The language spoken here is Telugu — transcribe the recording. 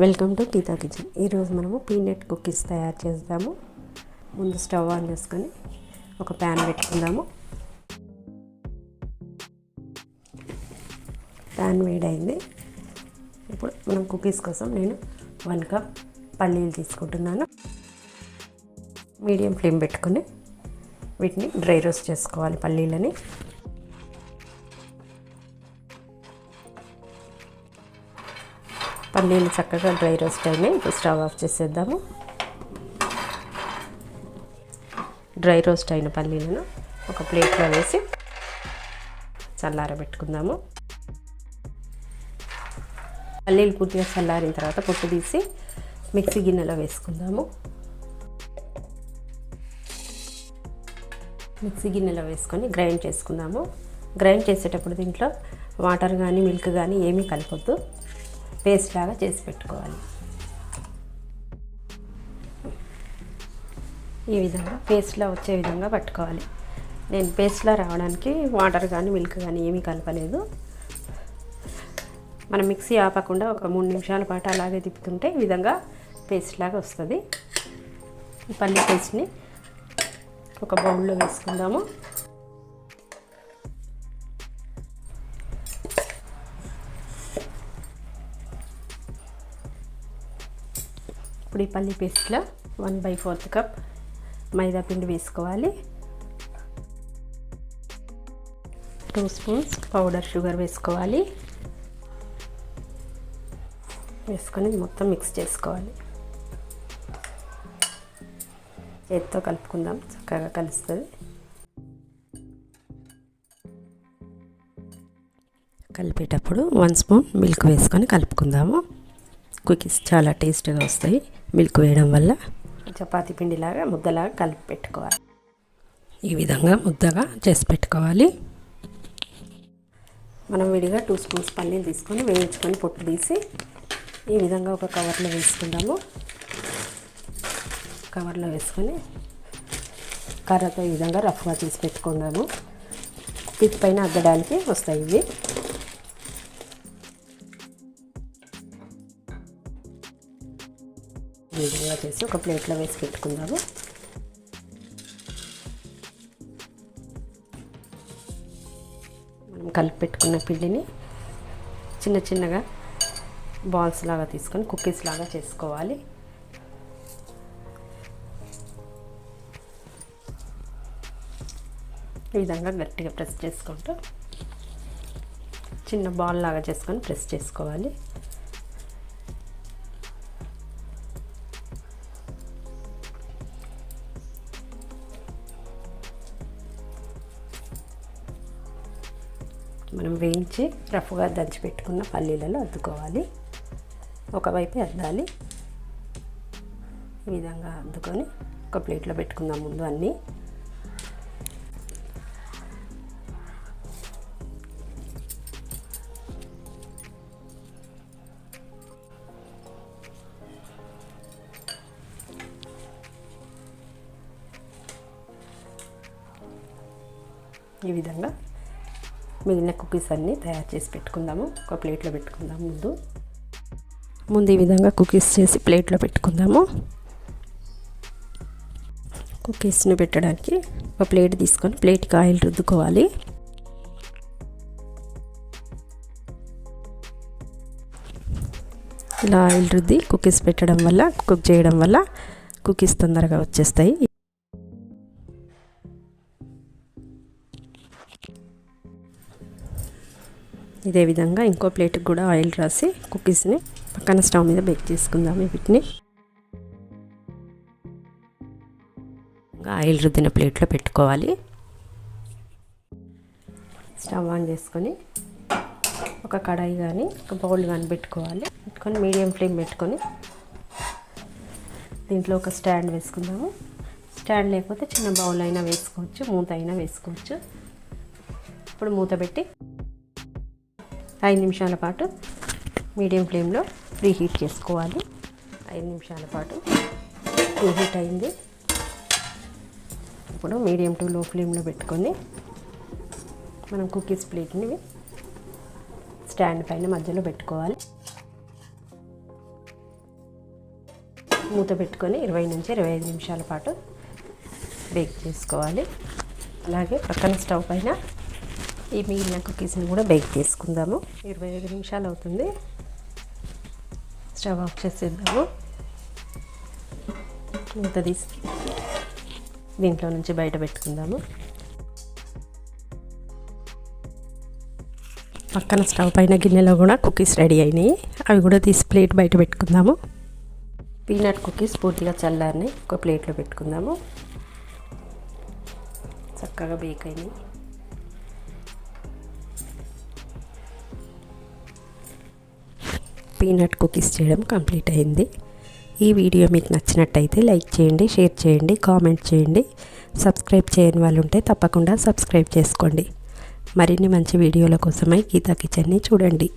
Welcome to గీతాకిచెన్. ఈరోజు మనము పీనట్ కుకీస్ తయారు చేద్దాము. ముందు స్టవ్ ఆన్ చేసుకొని ఒక ప్యాన్ పెట్టుకుందాము. ప్యాన్ వేడైంది. ఇప్పుడు మనం కుకీస్ కోసం నేను 1 కప్ పల్లీలు తీసుకుంటున్నాను. మీడియం ఫ్లేమ్ పెట్టుకొని వీటిని డ్రై రోస్ట్ చేసుకోవాలి. పల్లీలని పల్లీలు చక్కగా డ్రై రోస్ట్ అయినాయి. ఇప్పుడు స్టవ్ ఆఫ్ చేసేద్దాము. డ్రై రోస్ట్ అయిన పల్లీలను ఒక ప్లేట్లో వేసి చల్లారబెట్టుకుందాము. పల్లీలు పూర్తిగా చల్లారిన తర్వాత పొట్టు తీసి మిక్సీ గిన్నెలో వేసుకుందాము. మిక్సీ గిన్నెలో వేసుకొని గ్రైండ్ చేసుకుందాము. గ్రైండ్ చేసేటప్పుడు దీంట్లో వాటర్ కానీ మిల్క్ కానీ ఏమీ కలపొద్దు. పేస్ట్ లాగా చేసి పెట్టుకోవాలి. ఈ విధంగా పేస్ట్లా వచ్చే విధంగా పట్టుకోవాలి. నేను పేస్ట్లా రావడానికి వాటర్ కానీ మిల్క్ కానీ ఏమీ కలపలేదు. మనం మిక్సీ ఆపకుండా ఒక 3 నిమిషాల పాటు అలాగే తిప్పుతుంటే ఈ విధంగా పేస్ట్ లాగా వస్తుంది. ఈ పల్లి పేస్ట్ని ఒక బౌల్లో వేసుకుందాము. ఇప్పుడు ఈ పల్లి పేస్ట్లో 1/4 కప్ మైదా పిండి వేసుకోవాలి. 2 స్పూన్స్ పౌడర్ షుగర్ వేసుకోవాలి. వేసుకొని మొత్తం మిక్స్ చేసుకోవాలి. చేత్తో కలుపుకుందాం, చక్కగా కలుస్తుంది. కలిపేటప్పుడు 1 స్పూన్ మిల్క్ వేసుకొని కలుపుకుందాము. కుకీస్ చాలా టేస్ట్గా వస్తాయి మిల్క్ వేయడం వల్ల. చపాతీ పిండిలాగా ముద్దలాగా కలిపి పెట్టుకోవాలి. ఈ విధంగా ముద్దగా చేసి పెట్టుకోవాలి. మనం విడిగా 2 స్పూన్స్ పల్లీలు తీసుకొని వేయించుకొని పొట్టు తీసి ఈ విధంగా ఒక కవర్లో వేసుకుందాము. కవర్లో వేసుకొని కర్రతో ఈ విధంగా రఫ్గా తీసి పెట్టుకుందాము. కుకీస్ పైన అద్దడానికి వస్తాయి ఇవి. ఈ విధంగా చేసి ఒక ప్లేట్లో వేసి పెట్టుకుందాము. మనం కలిపి పెట్టుకున్న పిండిని చిన్న చిన్నగా బాల్స్ లాగా తీసుకొని కుకీస్ లాగా చేసుకోవాలి. ఈ విధంగా గట్టిగా ప్రెస్ చేసుకుంటూ చిన్న బాల్ లాగా చేసుకొని ప్రెస్ చేసుకోవాలి. మనం వేయించి రఫ్గా దంచి పెట్టుకున్న పల్లీలలో అద్దుకోవాలి. ఒకవైపు అద్దాలి. ఈ విధంగా అద్దుకొని ఒక ప్లేట్లో పెట్టుకుందాం. ముందు అన్నీ ఈ విధంగా మిగిలిన కుకీస్ అన్నీ తయారు చేసి పెట్టుకుందాము. ఒక ప్లేట్లో పెట్టుకుందాము. ముందు ఈ విధంగా కుకీస్ చేసి ప్లేట్లో పెట్టుకుందాము. కుకీస్ని పెట్టడానికి ఒక ప్లేట్ తీసుకొని ప్లేట్కి ఆయిల్ రుద్దుకోవాలి. ఇలా ఆయిల్ రుద్ది కుకీస్ పెట్టడం వల్ల కుక్ చేయడం వల్ల కుకీస్ తొందరగా వచ్చేస్తాయి. ఇదే విధంగా ఇంకో ప్లేట్కి కూడా ఆయిల్ రాసి కుకీస్ని పక్కన స్టవ్ మీద బేక్ చేసుకుందాము. వీటిని ఆయిల్ రుద్దిన ప్లేట్లో పెట్టుకోవాలి. స్టవ్ ఆన్ చేసుకొని ఒక కడాయి కానీ ఒక బౌల్ కానీ పెట్టుకోవాలి. పెట్టుకొని మీడియం ఫ్లేమ్ పెట్టుకొని దీంట్లో ఒక స్టాండ్ వేసుకుందాము. స్టాండ్ లేకపోతే చిన్న బౌల్ అయినా వేసుకోవచ్చు, మూత అయినా వేసుకోవచ్చు. ఇప్పుడు మూత పెట్టి 5 నిమిషాల పాటు మీడియం ఫ్లేమ్లో ప్రీహీట్ చేసుకోవాలి. 5 నిమిషాల పాటు ప్రీహీట్ అయింది. ఇప్పుడు మీడియం టు లో ఫ్లేమ్లో పెట్టుకొని మనం కుకీస్ ప్లేట్ని స్టాండ్ పైన మధ్యలో పెట్టుకోవాలి. మూత పెట్టుకొని 20 నుంచి 25 నిమిషాల పాటు బేక్ చేసుకోవాలి. అలాగే పక్కన స్టవ్ పైన ఈ మిగిలిన కుకీస్ని కూడా బేక్ చేసుకుందాము. 25 నిమిషాలు అవుతుంది. స్టవ్ ఆఫ్ చేసేద్దాము. మూత తీసి దీంట్లో నుంచి బయట పెట్టుకుందాము. పక్కన స్టవ్ పైన గిన్నెలో కూడా కుకీస్ రెడీ అయినాయి. అవి కూడా తీసి ప్లేట్ బయట పెట్టుకుందాము. పీనట్ కుకీస్ పూర్తిగా చల్లారిని ఒక ప్లేట్లో పెట్టుకుందాము. చక్కగా బేక్ అయినాయి. పీనట్ కుకీస్ చేయడం కంప్లీట్ అయింది. ఈ వీడియో మీకు నచ్చినట్టయితే లైక్ చేయండి, షేర్ చేయండి, కామెంట్ చేయండి. సబ్స్క్రైబ్ చేయని వాళ్ళు ఉంటే తప్పకుండా సబ్స్క్రైబ్ చేసుకోండి. మరిన్ని మంచి వీడియోల కోసమై గీతా కిచెన్ని చూడండి.